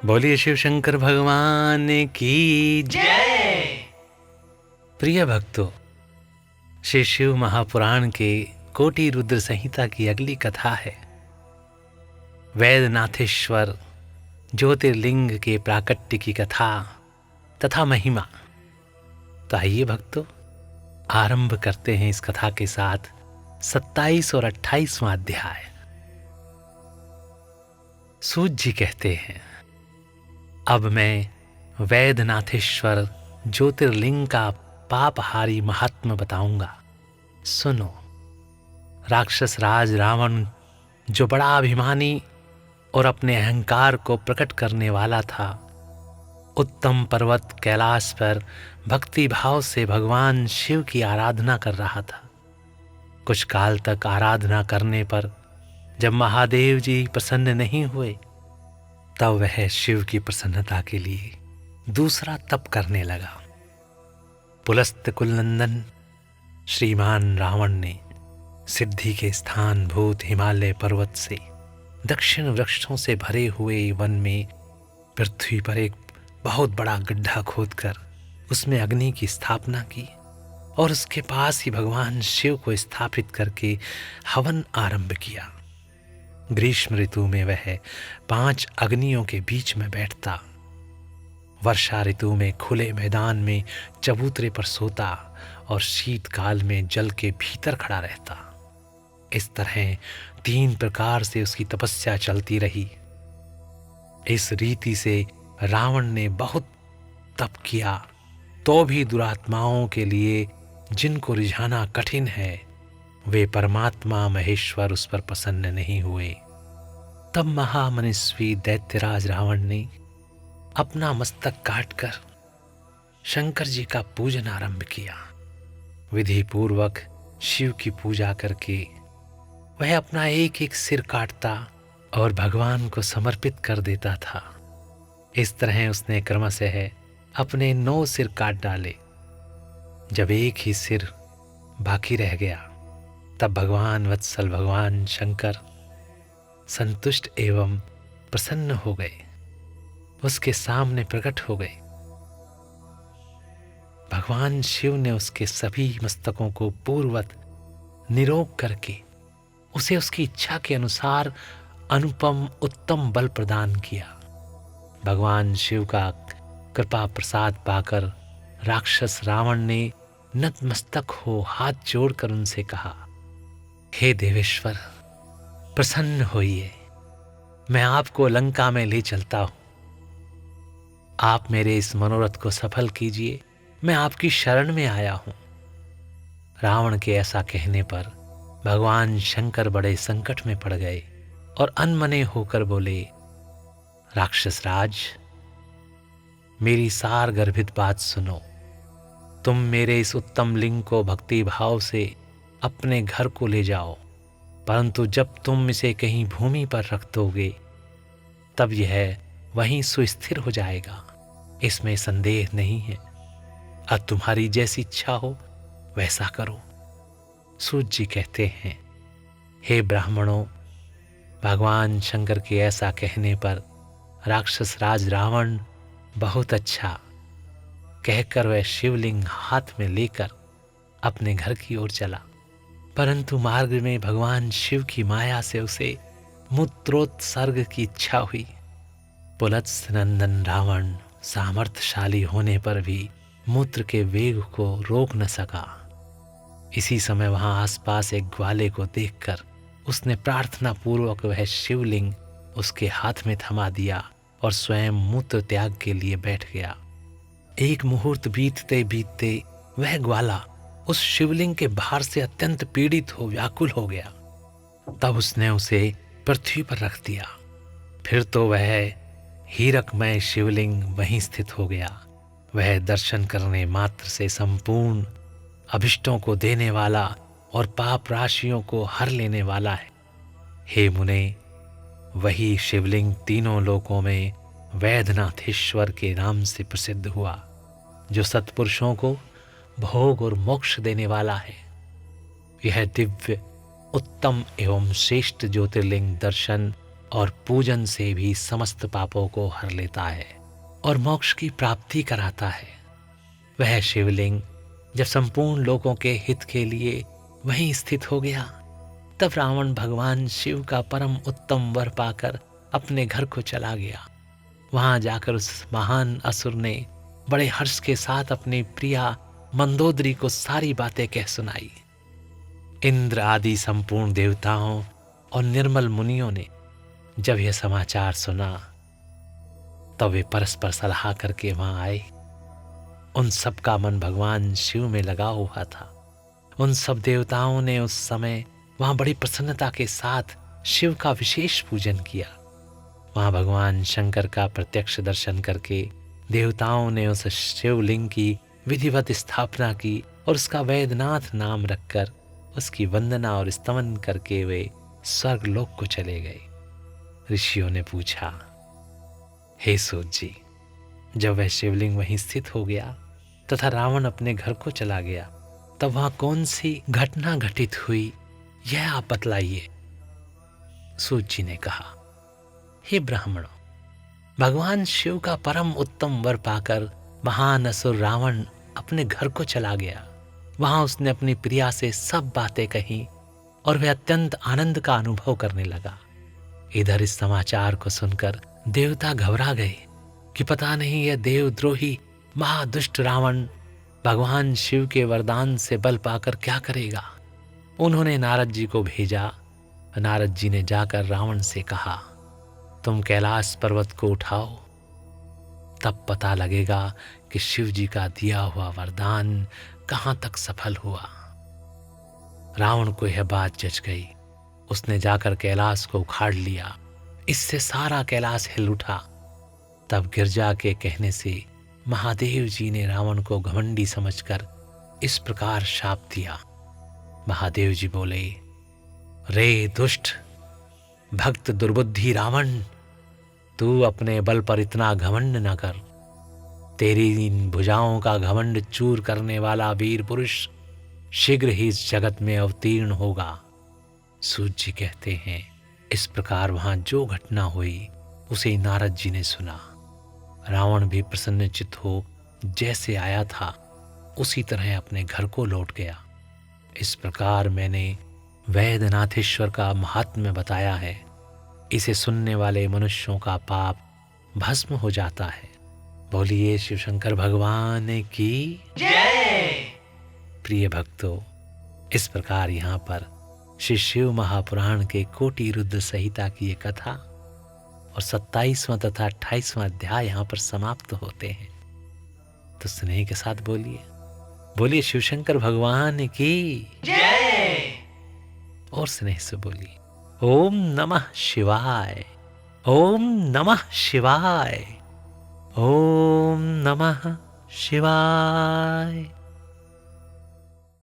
बोलिए शिव शंकर भगवान की जय। प्रिय भक्तों, श्री शिव महापुराण के कोटि रुद्र संहिता की अगली कथा है वैद्यनाथेश्वर ज्योतिर्लिंग के प्राकट्य की कथा तथा महिमा। तो आइए भक्तों, आरंभ करते हैं इस कथा के साथ 27 और 28वां अध्याय। सूत जी कहते हैं, अब मैं वैद्यनाथेश्वर ज्योतिर्लिंग का पापहारी महात्म्य बताऊंगा। सुनो। राक्षस राज रावण, जो बड़ा अभिमानी और अपने अहंकार को प्रकट करने वाला था, उत्तम पर्वत कैलाश पर भक्ति भाव से भगवान शिव की आराधना कर रहा था। कुछ काल तक आराधना करने पर जब महादेव जी प्रसन्न नहीं हुए, तब वह शिव की प्रसन्नता के लिए दूसरा तप करने लगा। पुलस्त कुलनंदन श्रीमान रावण ने सिद्धि के स्थान भूत हिमालय पर्वत से दक्षिण वृक्षों से भरे हुए वन में पृथ्वी पर एक बहुत बड़ा गड्ढा खोदकर उसमें अग्नि की स्थापना की और उसके पास ही भगवान शिव को स्थापित करके हवन आरंभ किया। ग्रीष्म ऋतु में वह 5 अग्नियों के बीच में बैठता, वर्षा ऋतु में खुले मैदान में चबूतरे पर सोता और शीतकाल में जल के भीतर खड़ा रहता। इस तरह 3 प्रकार से उसकी तपस्या चलती रही। इस रीति से रावण ने बहुत तप किया, तो भी दुरात्माओं के लिए जिनको रिझाना कठिन है, वे परमात्मा महेश्वर उस पर प्रसन्न नहीं हुए। तब महामनस्वी दैत्यराज रावण ने अपना मस्तक काटकर शंकर जी का पूजन आरंभ किया। विधि पूर्वक शिव की पूजा करके वह अपना एक एक सिर काटता और भगवान को समर्पित कर देता था। इस तरह उसने क्रमशः अपने 9 सिर काट डाले। जब एक ही सिर बाकी रह गया, तब भगवान वत्सल भगवान शंकर संतुष्ट एवं प्रसन्न हो गए, उसके सामने प्रकट हो गए। भगवान शिव ने उसके सभी मस्तकों को पूर्ववत निरोग करके उसे उसकी इच्छा के अनुसार अनुपम उत्तम बल प्रदान किया। भगवान शिव का कृपा प्रसाद पाकर राक्षस रावण ने नतमस्तक हो हाथ जोड़कर उनसे कहा, हे देवेश्वर, प्रसन्न होइए, मैं आपको लंका में ले चलता हूं। आप मेरे इस मनोरथ को सफल कीजिए, मैं आपकी शरण में आया हूं। रावण के ऐसा कहने पर भगवान शंकर बड़े संकट में पड़ गए और अनमने होकर बोले, राक्षस राज, मेरी सार गर्भित बात सुनो। तुम मेरे इस उत्तम लिंग को भक्ति भाव से अपने घर को ले जाओ, परंतु जब तुम इसे कहीं भूमि पर रख दोगे, तब यह वहीं सुस्थिर हो जाएगा, इसमें संदेह नहीं है। अब तुम्हारी जैसी इच्छा हो वैसा करो। सूत जी कहते हैं, हे ब्राह्मणों, भगवान शंकर के ऐसा कहने पर राक्षस राज रावण बहुत अच्छा कहकर वह शिवलिंग हाथ में लेकर अपने घर की ओर चला। परंतु मार्ग में भगवान शिव की माया से उसे मूत्रोत्सर्ग की इच्छा हुई। पुलत्स्य नंदन रावण सामर्थ्यशाली होने पर भी मूत्र के वेग को रोक न सका। इसी समय वहां आसपास एक ग्वाले को देखकर उसने प्रार्थना पूर्वक वह शिवलिंग उसके हाथ में थमा दिया और स्वयं मूत्र त्याग के लिए बैठ गया। एक मुहूर्त बीतते बीतते वह ग्वाला उस शिवलिंग के भार से अत्यंत पीड़ित हो व्याकुल हो गया। तब उसने उसे पृथ्वी पर रख दिया। फिर तो वह हीरकमय शिवलिंग वहीं स्थित हो गया। वह दर्शन करने मात्र से संपूर्ण अभिष्टों को देने वाला और पाप राशियों को हर लेने वाला है। हे मुने, वही शिवलिंग तीनों लोकों में वैद्यनाथेश्वर के नाम से प्रसिद्ध हुआ, जो सत्पुरुषों को भोग और मोक्ष देने वाला है। यह दिव्य उत्तम एवं श्रेष्ठ ज्योतिर्लिंग दर्शन और पूजन से भी समस्त पापों को हर लेता है और मोक्ष की प्राप्ति कराता है। वह शिवलिंग जब संपूर्ण लोगों के हित के लिए वहीं स्थित हो गया, तब रावण भगवान शिव का परम उत्तम वर पाकर अपने घर को चला गया। वहां जाकर उस महान असुर ने बड़े हर्ष के साथ अपनी प्रिया मंदोदरी को सारी बातें कह सुनाई। इंद्र आदि संपूर्ण देवताओं और निर्मल मुनियों ने जब यह समाचार सुना, तब वे परस्पर सलाह करके वहां आए। उन सब का मन भगवान शिव में लगा हुआ था। उन सब देवताओं ने उस समय वहां बड़ी प्रसन्नता के साथ शिव का विशेष पूजन किया। वहां भगवान शंकर का प्रत्यक्ष दर्शन करके देवताओं ने उस शिवलिंग की विधिवत स्थापना की और उसका वैद्यनाथ नाम रखकर उसकी वंदना और स्तवन करके वे स्वर्गलोक को चले गए। ऋषियों ने पूछा, हे सूत जी, जब वह शिवलिंग वहीं स्थित हो गया तथा रावण अपने घर को चला गया, तब वहां कौन सी घटना घटित हुई, यह आप बतलाइए। सूत जी ने कहा, हे ब्राह्मणों, भगवान शिव का परम उत्तम वर पाकर महान असुर रावण अपने घर को चला गया। वहां उसने अपनी प्रिया से सब बातें कही और वह अत्यंत आनंद का अनुभव करने लगा। इधर इस समाचार को सुनकर देवता घबरा गए कि पता नहीं यह देवद्रोही महादुष्ट रावण भगवान शिव के वरदान से बल पाकर क्या करेगा। उन्होंने नारद जी को भेजा। नारद जी ने जाकर रावण से कहा, तुम कैलाश पर्वत को उठाओ, तब पता लगेगा कि शिव जी का दिया हुआ वरदान कहां तक सफल हुआ। रावण को यह बात जच गई। उसने जाकर कैलाश को उखाड़ लिया। इससे सारा कैलाश हिल उठा। तब गिरजा के कहने से महादेव जी ने रावण को घमंडी समझकर इस प्रकार शाप दिया। महादेव जी बोले, रे दुष्ट भक्त दुर्बुद्धि रावण, तू अपने बल पर इतना घमंड न कर। तेरी इन भुजाओं का घमंड चूर करने वाला वीर पुरुष शीघ्र ही इस जगत में अवतीर्ण होगा। सूत जी कहते हैं, इस प्रकार वहां जो घटना हुई उसे नारद जी ने सुना। रावण भी प्रसन्नचित्त हो जैसे आया था उसी तरह अपने घर को लौट गया। इस प्रकार मैंने वैद्यनाथेश्वर का महात्म्य बताया है। इसे सुनने वाले मनुष्यों का पाप भस्म हो जाता है। बोलिए शिव शंकर भगवान की जय। प्रिय भक्तों, इस प्रकार यहाँ पर श्री शिव महापुराण के कोटि रुद्र संहिता की ये कथा और 27वां तथा 28वां अध्याय यहाँ पर समाप्त होते हैं। तो स्नेह के साथ बोलिए शिव शंकर भगवान की जय। और स्नेह से बोलिए, ओम नमः शिवाय, ओम नमः शिवाय, ओम नमः शिवाय।